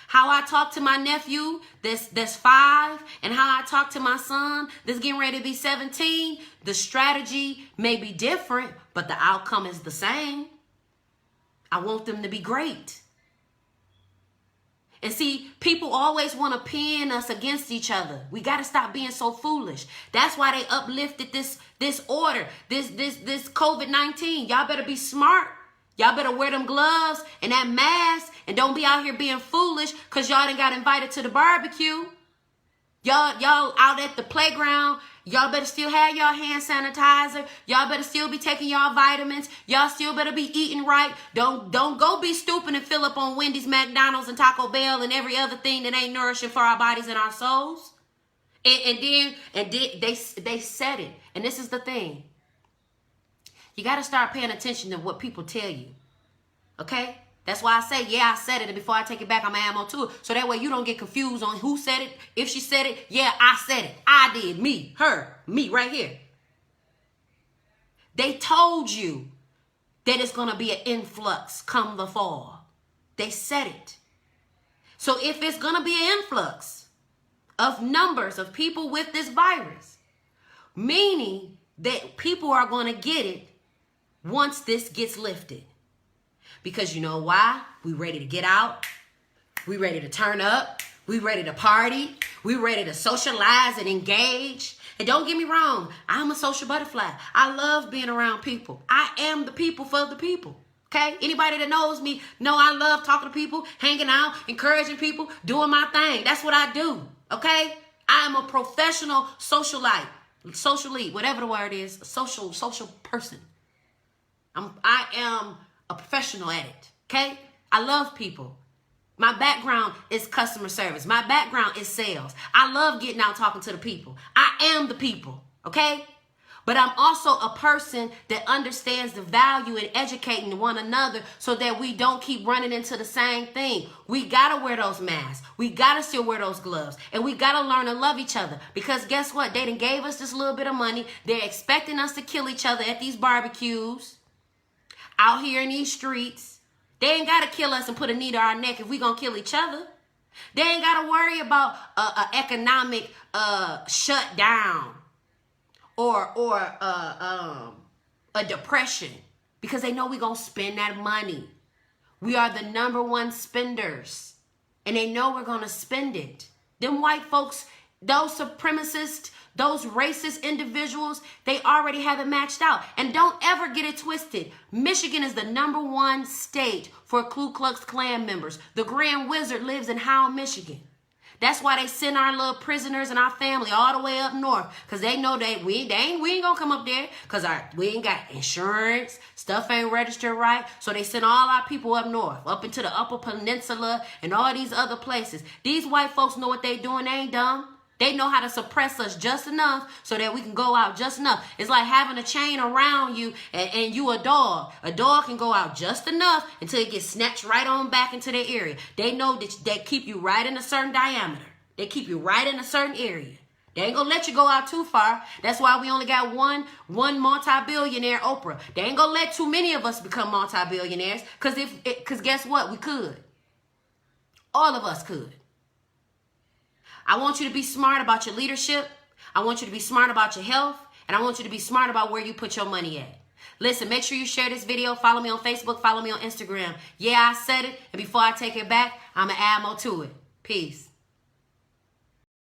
How I talk to my nephew that's 5 and how I talk to my son that's getting ready to be 17, the strategy may be different, but the outcome is the same. I want them to be great. And see, people always want to pin us against each other. We got to stop being so foolish. That's why they uplifted this order, this COVID-19. Y'all better be smart. Y'all better wear them gloves and that mask and don't be out here being foolish because y'all done got invited to the barbecue. Y'all out at the playground. Y'all better still have y'all hand sanitizer. Y'all better still be taking y'all vitamins. Y'all still better be eating right. Don't go be stupid and fill up on Wendy's, McDonald's, and Taco Bell and every other thing that ain't nourishing for our bodies and our souls. And then they said it. And this is the thing. You got to start paying attention to what people tell you. Okay? That's why I say, I said it. And before I take it back, I'm going to add more to it. So that way you don't get confused on who said it. If she said it, I said it. I did. Me, her, me right here. They told you that it's going to be an influx come the fall. They said it. So if it's going to be an influx of numbers of people with this virus, meaning that people are going to get it once this gets lifted. Because you know why? We ready to get out. We ready to turn up. We ready to party. We ready to socialize and engage. And don't get me wrong, I'm a social butterfly. I love being around people. I am the people for the people. Okay? Anybody that knows me know I love talking to people, hanging out, encouraging people, doing my thing. That's what I do. Okay? I am a professional socialite, whatever the word is, a social person. I am a professional at it, okay? I love people. My background is customer service. My background is sales. I love getting out talking to the people. I am the people, okay? But I'm also a person that understands the value in educating one another so that we don't keep running into the same thing. We got to wear those masks. We got to still wear those gloves. And we got to learn to love each other. Because guess what? They done gave us this little bit of money. They're expecting us to kill each other at these barbecues. Out here in these streets. They ain't got to kill us and put a knee to our neck if we going to kill each other. They ain't got to worry about an economic shutdown or a depression because they know we going to spend that money. We are the #1 spenders and they know we're going to spend it. Them white folks, those supremacists, those racist individuals, they already have it matched out. And don't ever get it twisted. Michigan is the #1 state for Ku Klux Klan members. The Grand Wizard lives in Howell, Michigan. That's why they send our little prisoners and our family all the way up north. Because they know that we ain't going to come up there. Because we ain't got insurance. Stuff ain't registered right. So they send all our people up north. Up into the Upper Peninsula and all these other places. These white folks know what they doing. They ain't dumb. They know how to suppress us just enough so that we can go out just enough. It's like having a chain around you and you a dog. A dog can go out just enough until it gets snatched right on back into their area. They know that they keep you right in a certain diameter. They keep you right in a certain area. They ain't gonna let you go out too far. That's why we only got one multi-billionaire, Oprah. They ain't gonna let too many of us become multi-billionaires. Cause guess what? We could. All of us could. I want you to be smart about your leadership. I want you to be smart about your health. And I want you to be smart about where you put your money at. Listen, make sure you share this video. Follow me on Facebook. Follow me on Instagram. Yeah, I said it. And before I take it back, I'm going to add more to it. Peace.